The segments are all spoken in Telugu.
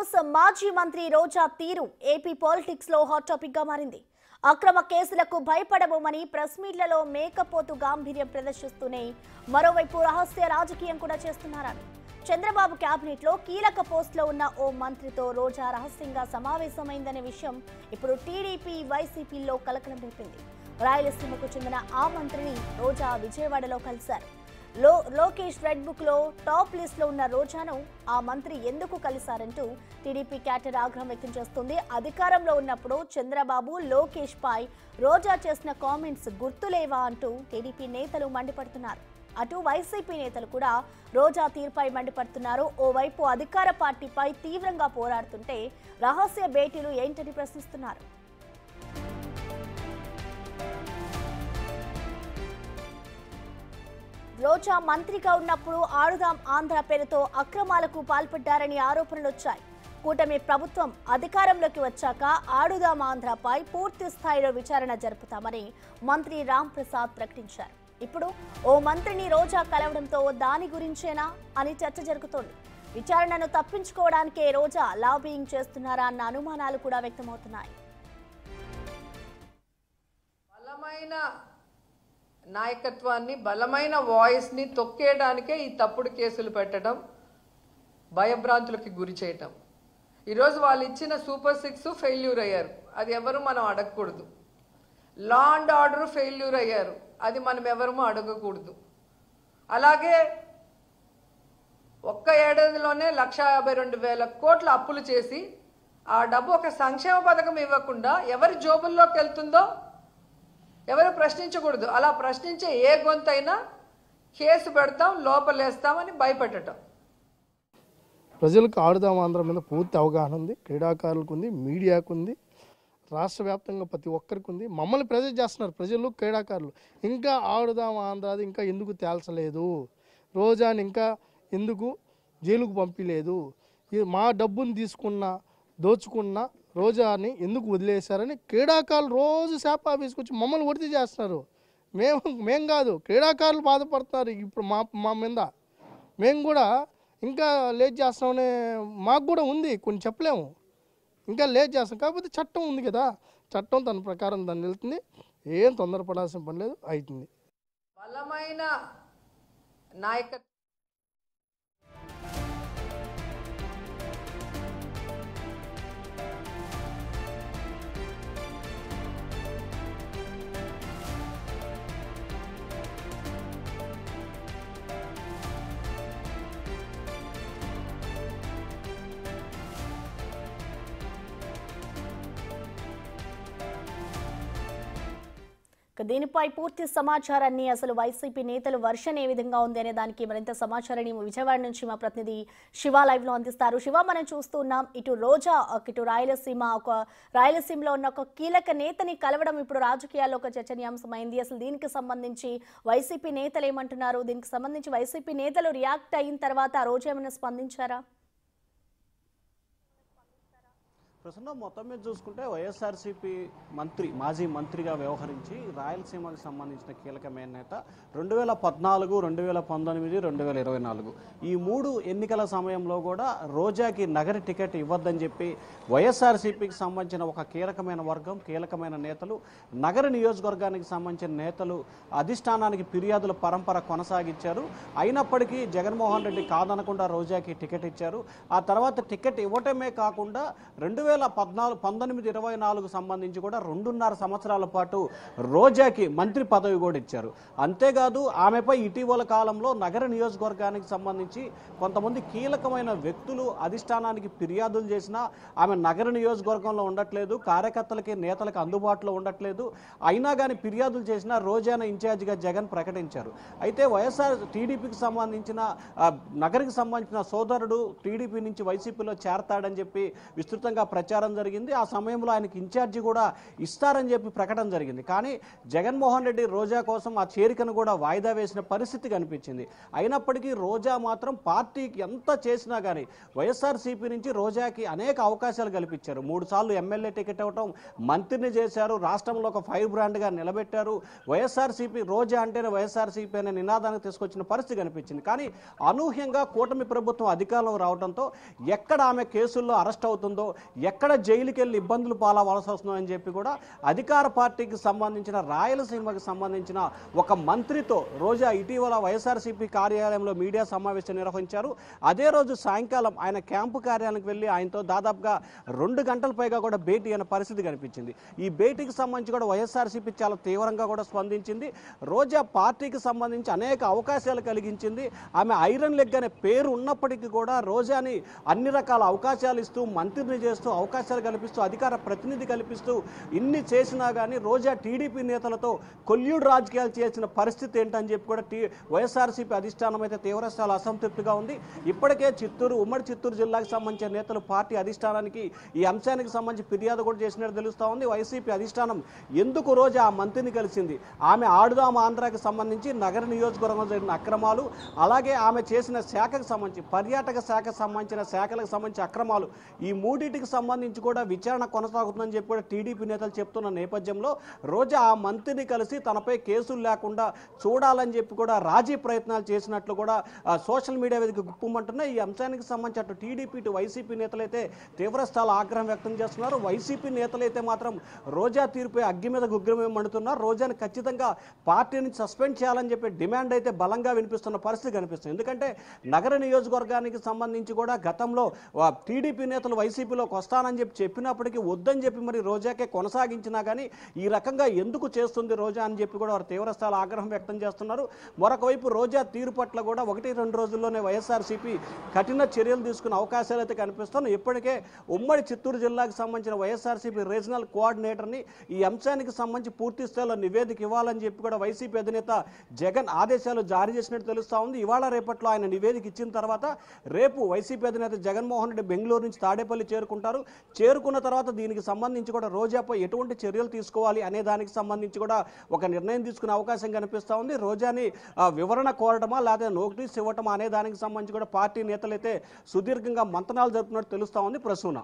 న్యూస్ మాజీ మంత్రి రోజా తీరు ఏపీ పాలిటిక్స్ లో హాట్ టాపిక్ గా మారింది. అక్రమ కేసులకు భయపడబోమని ప్రెస్ మీట్లలో మేకపోతు గాంభీర్యం ప్రదర్శిస్తూనే మరోవైపు రహస్య రాజకీయం కూడా చేస్తున్నారని చంద్రబాబు కేబినెట్ లో కీలక పోస్ట్ లో ఉన్న ఓ మంత్రితో రోజా రహస్యంగా సమావేశమైందనే విషయం ఇప్పుడు టీడీపీ వైసీపీలో కలకలం రేపింది. రాయలసీమకు చెందిన ఆ మంత్రిని రోజా విజయవాడలో కలిశారు. లోకేష్ రెడ్ బుక్ లో టాప్ లిస్ట్ లో ఉన్న రోజాను ఆ మంత్రి ఎందుకు కలిశారంటూ టీడీపీ క్యాడర్ ఆగ్రహం వ్యక్తం చేస్తుంది. అధికారంలో ఉన్నప్పుడు చంద్రబాబు లోకేష్ పై రోజా చేసిన కామెంట్స్ గుర్తులేవా అంటూ టీడీపీ నేతలు మండిపడుతున్నారు. అటు వైసీపీ నేతలు కూడా రోజా తీరుపై మండిపడుతున్నారు. ఓవైపు అధికార పార్టీపై తీవ్రంగా పోరాడుతుంటే రహస్య భేటీలు ఏంటని ప్రశ్నిస్తున్నారు. రోజా మంత్రిగా ఉన్నప్పుడు ఆడుదాం ఆంధ్ర పేరుతో అక్రమాలకు పాల్పడ్డారని ఆరోపణలు వచ్చాయి. కూటమి ప్రభుత్వం అధికారంలోకి వచ్చాక ఆడుదాం ఆంధ్రపై పూర్తి స్థాయిలో విచారణ జరుపుతామని మంత్రి రామ్ ప్రసాద్ ప్రకటించారు. ఇప్పుడు ఓ మంత్రిని రోజా కలవడంతో దాని గురించేనా అని చర్చ జరుగుతోంది. విచారణను తప్పించుకోవడానికే రోజా లాబింగ్ చేస్తున్నారా అన్న అనుమానాలు కూడా వ్యక్తమవుతున్నాయి. నాయకత్వాన్ని బలమైన వాయిస్ని తొక్కేయడానికే ఈ తప్పుడు కేసులు పెట్టడం, భయభ్రాంతులకి గురి చేయటం. ఈరోజు వాళ్ళు ఇచ్చిన సూపర్ 6 ఫెయిల్యూర్ అయ్యారు, అది ఎవరు మనం అడగకూడదు. లా అండ్ ఆర్డర్ ఫెయిల్యూర్ అయ్యారు, అది మనం ఎవరూ అడగకూడదు. అలాగే ఒక్క ఏడాదిలోనే 1,52,000 కోట్ల అప్పులు చేసి ఆ డబ్బు ఒక సంక్షేమ పథకం ఇవ్వకుండా ఎవరి జోబుల్లోకి వెళ్తుందో ఎవరు ప్రశ్నించకూడదు. అలా ప్రశ్నించే ఏ గొంతైనా కేసు పెడతాం, లోపలేస్తామని భయపెట్టడం. ప్రజలకు ఆడుదాం ఆంధ్ర మీద పూర్తి అవగాహన ఉంది. క్రీడాకారులకు ఉంది, మీడియాకు ఉంది, రాష్ట్ర వ్యాప్తంగా ప్రతి ఒక్కరికి ఉంది. మమ్మల్ని ప్రెజర్ చేస్తున్నారు ప్రజలు, క్రీడాకారులు. ఇంకా ఆడుదాం ఆంధ్రాది ఇంకా ఎందుకు తేల్చలేదు, రోజాని ఇంకా ఎందుకు జైలుకు పంపించలేదు, మా డబ్బును దోచుకున్న రోజాని ఎందుకు వదిలేశారని క్రీడాకారులు రోజు శాప ఆఫీస్కి వచ్చి మమ్మల్ని ఒడితి చేస్తున్నారు. మేము కాదు, క్రీడాకారులు బాధపడుతున్నారు. ఇప్పుడు మా మీద మేము కూడా ఇంకా లేట్ చేస్తామని మాకు కూడా ఉంది, కొన్ని చెప్పలేము, ఇంకా లేట్ చేస్తాం. కాకపోతే చట్టం ఉంది కదా, చట్టం తన ప్రకారం దాన్ని వెళ్తుంది. ఏం తొందరపడాల్సిన పని లేదు, అవుతుంది. బలమైన నాయకత్వం దీనిపై పూర్తి సమాచారాన్ని అసలు వైసీపీ నేతలు వర్షన్ ఏ విధంగా ఉంది అనే దానికి మరింత సమాచారాన్ని విజయవాడ నుంచి మా ప్రతినిధి శివ లైవ్ లో అందిస్తారు. శివ, మనం చూస్తున్నాం ఇటు రోజా ఇటు రాయలసీమలో ఉన్న ఒక కీలక నేతని కలవడం ఇప్పుడు రాజకీయాల్లో ఒక చర్చనీయాంశమైంది. అసలు దీనికి సంబంధించి వైసీపీ నేతలు ఏమంటున్నారు, దీనికి సంబంధించి వైసీపీ నేతలు రియాక్ట్ అయిన తర్వాత రోజా ఏమైనా స్పందించారా? ప్రస్తుతం మొత్తం మీద చూసుకుంటే వైఎస్ఆర్సీపీ మాజీ మంత్రిగా వ్యవహరించి రాయలసీమకు సంబంధించిన కీలకమైన నేత 2014, 2019, 2024 ఈ 3 ఎన్నికల సమయంలో కూడా రోజాకి నగర టికెట్ ఇవ్వద్దని చెప్పి వైఎస్ఆర్సీపీకి సంబంధించిన ఒక కీలకమైన వర్గం, కీలకమైన నేతలు, నగర నియోజకవర్గానికి సంబంధించిన నేతలు అధిష్టానానికి ఫిర్యాదుల పరంపర కొనసాగించారు. అయినప్పటికీ జగన్మోహన్ రెడ్డి కాదనకుండా రోజాకి టికెట్ ఇచ్చారు. ఆ తర్వాత టికెట్ ఇవ్వటమే కాకుండా 2019, 24 సంబంధించి కూడా 2.5 సంవత్సరాల పాటు రోజాకి మంత్రి పదవి కూడా ఇచ్చారు. అంతేకాదు ఆమెపై ఇటీవల కాలంలో నగర నియోజకవర్గానికి సంబంధించి కొంతమంది కీలకమైన వ్యక్తులు అధిష్టానానికి ఫిర్యాదులు చేసినా ఆమె నగర నియోజకవర్గంలో ఉండట్లేదు, కార్యకర్తలకి నేతలకు అందుబాటులో ఉండట్లేదు. అయినా కానీ ఫిర్యాదులు చేసినా రోజాను ఇన్ఛార్జిగా జగన్ ప్రకటించారు. అయితే వైఎస్ఆర్ టీడీపీకి సంబంధించిన నగరికి సంబంధించిన సోదరుడు టీడీపీ నుంచి వైసీపీలో చేరతాడని చెప్పి విస్తృతంగా ప్రచారం జరిగింది. ఆ సమయంలో ఆయనకి ఇన్ఛార్జి కూడా ఇస్తారని చెప్పి ప్రకటన జరిగింది. కానీ జగన్మోహన్ రెడ్డి రోజా కోసం ఆ చేరికను కూడా వాయిదా వేసిన పరిస్థితి కనిపించింది. అయినప్పటికీ రోజా మాత్రం పార్టీకి ఎంత చేసినా కానీ వైఎస్ఆర్సీపీ నుంచి రోజాకి అనేక అవకాశాలు కల్పించారు. 3 సార్లు ఎమ్మెల్యే టికెట్ ఇవ్వటం, మంత్రిని చేశారు, రాష్ట్రంలో ఒక ఫైర్ బ్రాండ్గా నిలబెట్టారు. వైఎస్ఆర్సీపీ రోజా అంటేనే వైఎస్ఆర్సీపీ అనే నినాదానికి తీసుకొచ్చిన పరిస్థితి కనిపించింది. కానీ అనూహ్యంగా కూటమి ప్రభుత్వం అధికారంలో రావడంతో ఎక్కడ ఆమె కేసుల్లో అరెస్ట్ అవుతుందో, ఎక్కడ జైలుకి వెళ్ళి ఇబ్బందులు పాలవలసి వస్తుందో అని చెప్పి కూడా అధికార పార్టీకి సంబంధించిన రాయలసీమకి సంబంధించిన ఒక మంత్రితో రోజా ఇటీవల వైఎస్ఆర్సీపీ కార్యాలయంలో మీడియా సమావేశం నిర్వహించారు. అదే రోజు సాయంకాలం ఆయన క్యాంపు కార్యాలయానికి వెళ్ళి ఆయనతో దాదాపుగా 2 గంటల పైగా కూడా భేటీ అయిన పరిస్థితి కనిపించింది. ఈ భేటీకి సంబంధించి కూడా వైఎస్ఆర్సీపీ చాలా తీవ్రంగా కూడా స్పందించింది. రోజా పార్టీకి సంబంధించి అనేక అవకాశాలు కలిగించింది. ఆమె ఐరన్ లెగ్ అనే పేరు ఉన్నప్పటికీ కూడా రోజాని అన్ని రకాల అవకాశాలు ఇస్తూ, మంత్రిని చేస్తూ, అవకాశాలు కల్పిస్తూ, అధికార ప్రతినిధి కల్పిస్తూ ఇన్ని చేసినా కానీ రోజా టీడీపీ నేతలతో కొల్యూడు రాజకీయాలు చేసిన పరిస్థితి ఏంటని చెప్పి కూడా వైఎస్ఆర్సీపీ అధిష్టానం అయితే తీవ్రస్థాయిలో అసంతృప్తిగా ఉంది. ఇప్పటికే ఉమ్మడి చిత్తూరు జిల్లాకు సంబంధించిన నేతలు పార్టీ అధిష్టానానికి ఈ అంశానికి సంబంధించి ఫిర్యాదు కూడా చేసినట్టు తెలుస్తూ ఉంది. వైసీపీ అధిష్టానం ఎందుకు రోజా ఆ మంత్రిని కలిసింది, ఆమె ఆడుదాం ఆంధ్రాకి సంబంధించి నగర నియోజకవర్గంలో జరిగిన అక్రమాలు, అలాగే ఆమె చేసిన శాఖకు సంబంధించి పర్యాటక శాఖకు సంబంధించిన శాఖలకు సంబంధించిన అక్రమాలు, ఈ మూడింటికి సంబంధించి కూడా విచారణ కొనసాగుతుందని చెప్పి కూడా టీడీపీ నేతలు చెప్తున్న నేపథ్యంలో రోజా ఆ మంత్రిని కలిసి తనపై కేసులు లేకుండా చూడాలని చెప్పి కూడా రాజీ ప్రయత్నాలు చేసినట్లు కూడా సోషల్ మీడియా వేదిక గుప్పమంటున్నాయి. ఈ అంశానికి సంబంధించి అటు టీడీపీ ఇటు వైసీపీ నేతలైతే తీవ్రస్థాయిలో ఆగ్రహం వ్యక్తం చేస్తున్నారు. వైసీపీ నేతలైతే మాత్రం రోజా తీరుపై అగ్గి మీద గుగ్గిరమే మండుతున్నారు. రోజాని ఖచ్చితంగా పార్టీని సస్పెండ్ చేయాలని చెప్పి డిమాండ్ అయితే బలంగా వినిపిస్తున్న పరిస్థితి కనిపిస్తుంది. ఎందుకంటే నగర నియోజకవర్గానికి సంబంధించి కూడా గతంలో టీడీపీ నేతలు వైసీపీలోకి వస్తానని చెప్పినప్పటికీ వద్దని చెప్పి మరి రోజాకే కొనసాగించినా కానీ ఈ రకంగా ఎందుకు చేస్తుంది రోజా అని చెప్పి కూడా వారు తీవ్రస్థాయిలో ఆగ్రహం వ్యక్తం చేస్తున్నారు. మరొక వైపు రోజా తీరు పట్ల కూడా 1-2 రోజుల్లోనే వైఎస్ఆర్సీపీ కఠిన చర్యలు తీసుకునే అవకాశాలు అయితే కనిపిస్తున్నాయి. ఇప్పటికే ఉమ్మడి చిత్తూరు జిల్లాకు సంబంధించిన వైఎస్ఆర్సీపీ రీజనల్ కోఆర్డినేటర్ని ఈ అంశానికి సంబంధించి పూర్తి స్థాయిలో నివేదిక ఇవ్వాలని చెప్పి కూడా వైసీపీ అధినేత జగన్ ఆదేశాలు జారీ చేసినట్టు తెలుస్తూ ఉంది. ఇవాళ రేపట్లో ఆయన నివేదిక ఇచ్చిన తర్వాత రేపు వైసీపీ అధినేత జగన్మోహన్ రెడ్డి బెంగళూరు నుంచి తాడేపల్లి చేరుకుంటారు. చేరుకున్న తర్వాత దీనికి సంబంధించి కూడా రోజాపై ఎటువంటి చర్యలు తీసుకోవాలి అనే దానికి సంబంధించి కూడా ఒక నిర్ణయం తీసుకునే అవకాశం కనిపిస్తూ ఉంది. రోజాని వివరణ కోరటమా లేదా నోటీస్ ఇవ్వటమా అనే దానికి సంబంధించి కూడా పార్టీ నేతలైతే సుదీర్ఘంగా మంతనాలు జరుపుతున్నట్టు తెలుస్తూ ఉంది. Prasuna.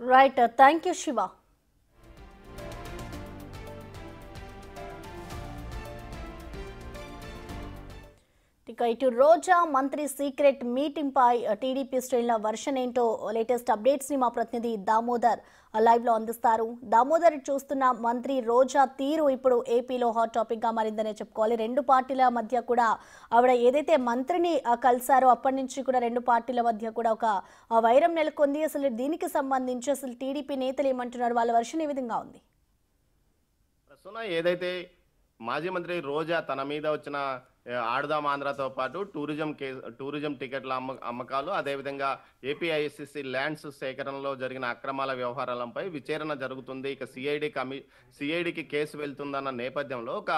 Right, thank you Shiva. ఇక ఇటు రోజా మంత్రి సీక్రెట్ మీటింగ్ పై టీడీపీ శ్రేణుల వర్షన్ ఏంటో లేటెస్ట్ అప్డేట్స్ ని మా ప్రతినిధి దామోదర్ లైవ్ లో అందిస్తారు. దామోదర్, చూస్తున్న మంత్రి రోజా తీరు ఇప్పుడు ఏపీలో హాట్ టాపిక్ గా మారిందనే చెప్పుకోవాలి. 2 పార్టీల మధ్య కూడా ఆవిడ ఏదైతే మంత్రిని కలిసారో అప్పటి నుంచి కూడా 2 పార్టీల మధ్య కూడా ఒక వైరం నెలకొంది. అసలు దీనికి సంబంధించి అసలు టీడీపీ నేతలు ఏమంటున్నారు, వాళ్ళ వర్షన్ ఏ విధంగా ఉంది? ఏదైతే మాజీ మంత్రి రోజా తన మీద వచ్చిన ఆడుదాం ఆంధ్రతో పాటు టూరిజం టికెట్ల అమ్మకాలు, అదేవిధంగా ఏపీఐసిసి ల్యాండ్స్ సేకరణలో జరిగిన అక్రమాల వ్యవహారాలపై విచారణ జరుగుతుంది. ఇక సిఐడికి కేసు వెళ్తుందన్న నేపథ్యంలో ఒక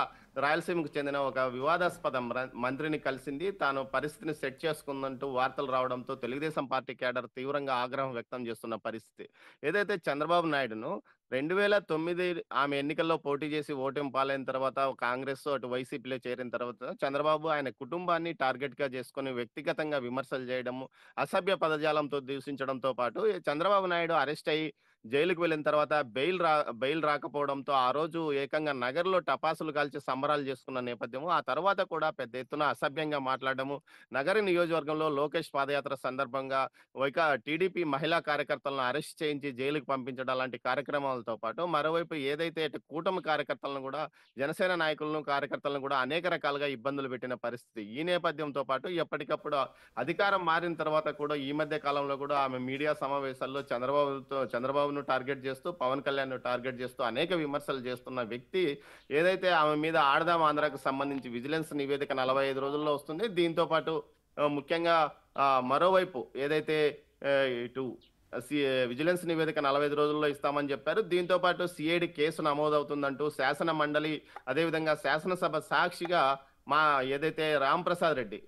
రాయలసీమకు చెందిన ఒక వివాదాస్పద మంత్రిని కలిసింది. తాను పరిస్థితిని సెట్ చేసుకుందంటూ వార్తలు రావడంతో తెలుగుదేశం పార్టీ కేడర్ తీవ్రంగా ఆగ్రహం వ్యక్తం చేస్తున్న పరిస్థితి. ఏదైతే చంద్రబాబు నాయుడును 2009 ఆమె ఎన్నికల్లో పోటీ చేసి ఓటమి పాలైన తర్వాత కాంగ్రెస్ అటు వైసీపీలో చేరిన తర్వాత చంద్రబాబు ఆయన కుటుంబాన్ని టార్గెట్ గా చేసుకుని వ్యక్తిగతంగా విమర్శలు చేయడము, అసభ్య పదజాలంతో దూషించడంతో పాటు చంద్రబాబు నాయుడు అరెస్ట్ అయ్యి జైలుకు వెళ్ళిన తర్వాత బెయిల్ రాకపోవడంతో ఆ రోజు ఏకంగా నగర్లో టపాసులు కాల్చి సంబరాలు చేసుకున్న నేపథ్యము. ఆ తర్వాత కూడా పెద్ద ఎత్తున అసభ్యంగా మాట్లాడము, నగర నియోజకవర్గంలో లోకేష్ పాదయాత్ర సందర్భంగా టీడీపీ మహిళా కార్యకర్తలను అరెస్ట్ చేయించి జైలుకు పంపించడం లాంటి కార్యక్రమాలతో పాటు మరోవైపు ఏదైతే కూటమి కార్యకర్తలను కూడా, జనసేన నాయకులను కార్యకర్తలను కూడా అనేక రకాలుగా ఇబ్బందులు పెట్టిన పరిస్థితి. ఈ నేపథ్యంతో పాటు ఎప్పటికప్పుడు అధికారం మారిన తర్వాత కూడా ఈ మధ్య కాలంలో కూడా ఆమె మీడియా సమావేశాల్లో చంద్రబాబును టార్గెట్ చేస్తూ, పవన్ కళ్యాణ్ టార్గెట్ చేస్తూ అనేక విమర్శలు చేస్తున్న వ్యక్తి ఏదైతే ఆమె మీద ఆడదాం ఆంధ్రాకు సంబంధించి విజిలెన్స్ నివేదిక 45 రోజుల్లో వస్తుంది. దీంతో పాటు ముఖ్యంగా మరోవైపు ఏదైతే ఇటు విజిలెన్స్ నివేదిక 45 రోజుల్లో ఇస్తామని చెప్పారు. దీంతో పాటు సిఐడి కేసు నమోదవుతుందంటూ శాసన మండలి, అదేవిధంగా శాసనసభ సాక్షిగా ఏదైతే రాంప్రసాద్ రెడ్డి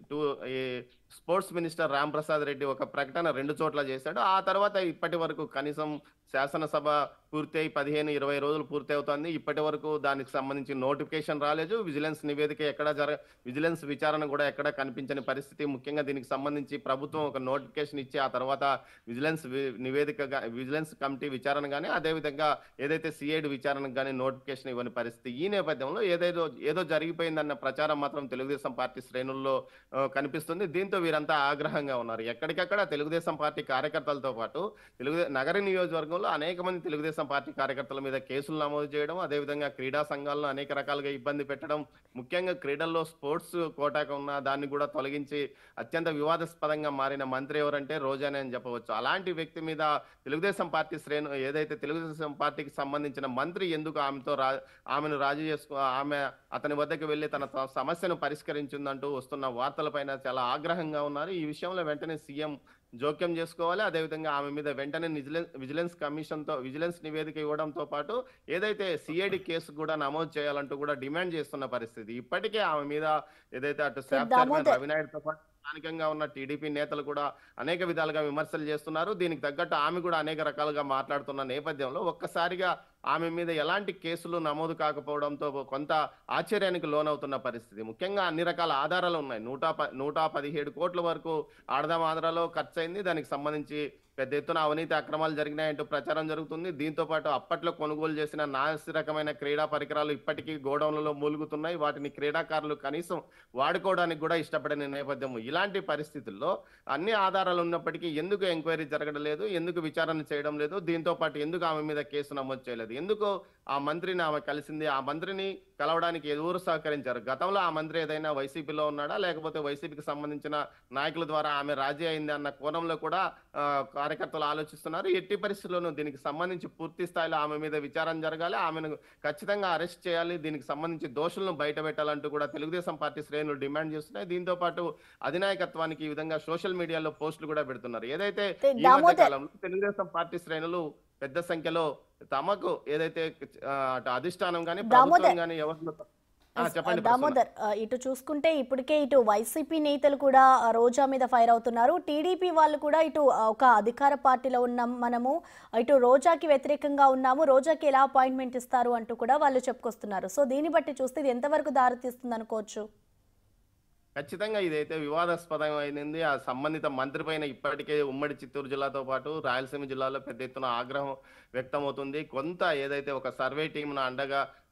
స్పోర్ట్స్ మినిస్టర్ రామ్ ప్రసాద్ రెడ్డి ఒక ప్రకటన 2 చోట్ల చేశాడు. ఆ తర్వాత ఇప్పటి వరకు కనీసం శాసనసభ పూర్తయి 15-20 రోజులు పూర్తి అవుతుంది. ఇప్పటి వరకు దానికి సంబంధించి నోటిఫికేషన్ రాలేదు. విజిలెన్స్ నివేదిక విజిలెన్స్ విచారణ కూడా ఎక్కడ కనిపించని పరిస్థితి. ముఖ్యంగా దీనికి సంబంధించి ప్రభుత్వం ఒక నోటిఫికేషన్ ఇచ్చి ఆ తర్వాత విజిలెన్స్ కమిటీ విచారణ కానీ అదేవిధంగా ఏదైతే సిఐడి విచారణకు కానీ నోటిఫికేషన్ ఇవ్వని పరిస్థితి. ఈ నేపథ్యంలో ఏదో జరిగిపోయిందన్న ప్రచారం మాత్రం తెలుగుదేశం పార్టీ శ్రేణుల్లో కనిపిస్తుంది. దీంతో వీరంతా ఆగ్రహంగా ఉన్నారు. ఎక్కడికక్కడ తెలుగుదేశం పార్టీ కార్యకర్తలతో పాటు నగర నియోజకవర్గంలో అనేక మంది తెలుగుదేశం పార్టీ కార్యకర్తల మీద కేసులు నమోదు చేయడం, అదేవిధంగా క్రీడా సంఘాలను అనేక రకాలుగా ఇబ్బంది పెట్టడం, ముఖ్యంగా క్రీడల్లో స్పోర్ట్స్ కోటాకు ఉన్న దాన్ని కూడా తొలగించి అత్యంత వివాదాస్పదంగా మారిన మంత్రి ఎవరంటే రోజానే అని చెప్పవచ్చు. అలాంటి వ్యక్తి మీద తెలుగుదేశం పార్టీ ఏదైతే తెలుగుదేశం పార్టీకి సంబంధించిన మంత్రి ఎందుకు ఆమెను రాజీ అతని వద్దకు వెళ్లి తన సమస్యను పరిష్కరించిందంటూ వస్తున్న వార్తలపైన చాలా ఆగ్రహంగా ఉన్నారు. ఈ విషయంలో వెంటనే సీఎం జోక్యం చేసుకోవాలి. అదేవిధంగా ఆమె మీద వెంటనే విజిలెన్స్ నివేదిక ఇవ్వడంతో పాటు ఏదైతే సిఐడి కేసు కూడా నమోదు చేయాలంటూ కూడా డిమాండ్ చేస్తున్న పరిస్థితి. ఇప్పటికే ఆమె మీద ఏదైతే అటు శాప్ చైర్మన్ రవినాయుడుతో పాటు స్థానికంగా ఉన్న టీడీపీ నేతలు కూడా అనేక విధాలుగా విమర్శలు చేస్తున్నారు. దీనికి తగ్గట్టు ఆమె కూడా అనేక రకాలుగా మాట్లాడుతున్న నేపథ్యంలో ఒక్కసారిగా ఆమె మీద ఎలాంటి కేసులు నమోదు కాకపోవడంతో కొంత ఆశ్చర్యానికి లోనవుతున్న పరిస్థితి. ముఖ్యంగా అన్ని రకాల ఆధారాలు ఉన్నాయి. 117 కోట్ల వరకు ఆడదాం ఆంధ్రాలో ఖర్చు అయింది. దానికి సంబంధించి పెద్ద ఎత్తున అవినీతి అక్రమాలు జరిగినాయంటూ ప్రచారం జరుగుతుంది. దీంతో పాటు అప్పట్లో కొనుగోలు చేసిన నాసిరకమైన క్రీడా పరికరాలు ఇప్పటికీ గోడౌన్లలో మూలుగుతున్నాయి. వాటిని క్రీడాకారులు కనీసం వాడుకోవడానికి కూడా ఇష్టపడని నేపథ్యం. ఇలాంటి పరిస్థితుల్లో అన్ని ఆధారాలు ఉన్నప్పటికీ ఎందుకు ఎంక్వైరీ జరగడం లేదు, ఎందుకు విచారణ చేయడం లేదు, దీంతో పాటు ఎందుకు ఆమె మీద కేసు నమోదు చేయలేదు, ఎందుకు ఆ మంత్రిని ఆమె కలిసింది, ఆ మంత్రిని కలవడానికి ఎవరు సహకరించారు, గతంలో ఆ మంత్రి ఏదైనా వైసీపీలో ఉన్నాడా లేకపోతే వైసీపీకి సంబంధించిన నాయకుల ద్వారా ఆమె రాజీ అయింది అన్న కోణంలో కూడా కార్యకర్తలు ఆలోచిస్తున్నారు. ఎట్టి పరిస్థితుల్లోనూ దీనికి సంబంధించి పూర్తి స్థాయిలో ఆమె మీద విచారణ జరగాలి, ఆమెను ఖచ్చితంగా అరెస్ట్ చేయాలి, దీనికి సంబంధించి దోషులను బయట పెట్టాలంటూ కూడా తెలుగుదేశం పార్టీ శ్రేణులు డిమాండ్ చేస్తున్నాయి. దీంతో పాటు అధినాయకత్వానికి ఈ విధంగా సోషల్ మీడియాలో పోస్టులు కూడా పెడుతున్నారు. ఏదైతే ఈ మధ్య కాలంలో తెలుగుదేశం పార్టీ శ్రేణులు పెద్ద సంఖ్యలో తమకు ఏదైతే అధిష్టానం కానీ ప్రభుత్వం కానీ ఎవరు దామోదర్, ఇటు చూసుకుంటే ఇప్పటికే ఇటు వైసీపీ నేతలు కూడా రోజా మీద ఫైర్ అవుతున్నారు. టీడీపీ వాళ్ళు కూడా ఇటు ఒక అధికార పార్టీలో ఉన్నాం మనము, ఇటు రోజాకి వ్యతిరేకంగా ఉన్నాము, రోజాకి ఎలా అపాయింట్మెంట్ ఇస్తారు అంటూ కూడా వాళ్ళు చెప్పుకొస్తున్నారు. సో దీన్ని బట్టి చూస్తే ఇది ఎంతవరకు దారితీస్తుంది అనుకోవచ్చు? ఖచ్చితంగా ఇదైతే వివాదాస్పదమైంది. ఆ సంబంధిత మంత్రి పైన ఇప్పటికే ఉమ్మడి చిత్తూరు జిల్లాతో పాటు రాయలసీమ జిల్లాలో పెద్ద ఎత్తున ఆగ్రహం వ్యక్తమవుతుంది. కొంత ఏదైతే ఒక సర్వే టీంను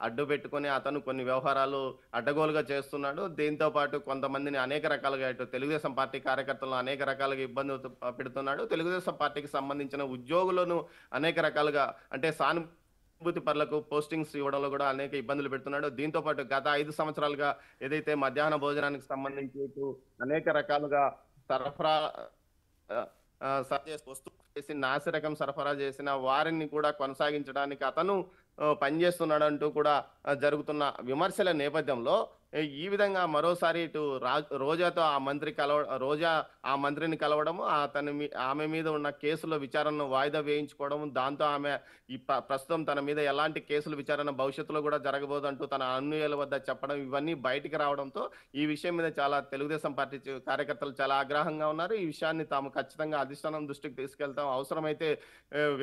అడ్డు పెట్టుకుని అతను కొన్ని వ్యవహారాలు అడ్డగోలుగా చేస్తున్నాడు. దీంతో పాటు కొంతమందిని అనేక రకాలుగా ఇటు తెలుగుదేశం పార్టీ కార్యకర్తలను అనేక రకాలుగా ఇబ్బంది పెడుతున్నాడు. తెలుగుదేశం పార్టీకి సంబంధించిన ఉద్యోగులను అనేక రకాలుగా అంటే సానుభూతి పరులకు పోస్టింగ్స్ ఇవ్వడంలో కూడా అనేక ఇబ్బందులు పెడుతున్నాడు. దీంతో పాటు గత 5 సంవత్సరాలుగా ఏదైతే మధ్యాహ్న భోజనానికి సంబంధించి అనేక రకాలుగా సరఫరా వస్తువులు చేసి నాసిరకం సరఫరా చేసిన వారిని కూడా కొనసాగించడానికి అతను పనిచేస్తున్నాడంటూ కూడా జరుగుతున్న విమర్శల నేపథ్యంలో ఈ విధంగా మరోసారి ఇటు రోజా ఆ మంత్రిని కలవడము, ఆమె మీద ఉన్న కేసుల విచారణను వాయిదా వేయించుకోవడము, దాంతో ఆమె ప్రస్తుతం తన మీద ఎలాంటి కేసుల విచారణ భవిష్యత్తులో కూడా జరగబోదంటూ తన అనుయాయుల వద్ద చెప్పడం, ఇవన్నీ బయటికి రావడంతో ఈ విషయం మీద చాలా తెలుగుదేశం పార్టీ కార్యకర్తలు చాలా ఆగ్రహంగా ఉన్నారు. ఈ విషయాన్ని తాము ఖచ్చితంగా అధిష్టానం దృష్టికి తీసుకెళ్తాం, అవసరమైతే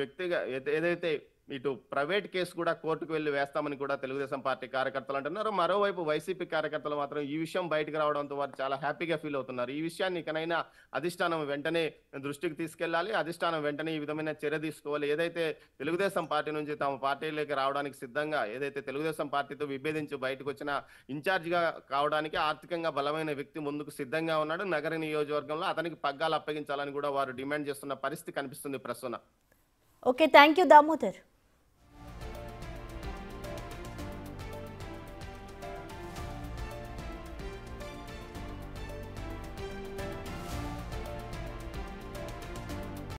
వ్యక్తిగా ఏదైతే ఇటు ప్రైవేట్ కేసు కూడా కోర్టుకు వెళ్లి వేస్తామని కూడా తెలుగుదేశం పార్టీ కార్యకర్తలు అంటున్నారు. మరోవైపు వైసీపీ కార్యకర్తలు మాత్రం ఈ విషయం బయటకు రావడంతో వారు చాలా హ్యాపీగా ఫీల్ అవుతున్నారు. ఈ విషయాన్ని ఇకనైనా అధిష్టానం వెంటనే దృష్టికి తీసుకెళ్లాలి, అధిష్టానం వెంటనే ఈ విధమైన చర్య తీసుకోవాలి. ఏదైతే తెలుగుదేశం పార్టీ నుంచి తమ పార్టీలోకి రావడానికి సిద్ధంగా ఏదైతే తెలుగుదేశం పార్టీతో విభేదించి బయటకు వచ్చిన ఇన్ఛార్జిగా కావడానికి ఆర్థికంగా బలమైన వ్యక్తి ముందుకు సిద్ధంగా ఉన్నాడు. నగర నియోజకవర్గంలో అతనికి పగ్గాలు అప్పగించాలని కూడా వారు డిమాండ్ చేస్తున్న పరిస్థితి కనిపిస్తుంది ప్రస్తుతం. Okay, thank you Damodar.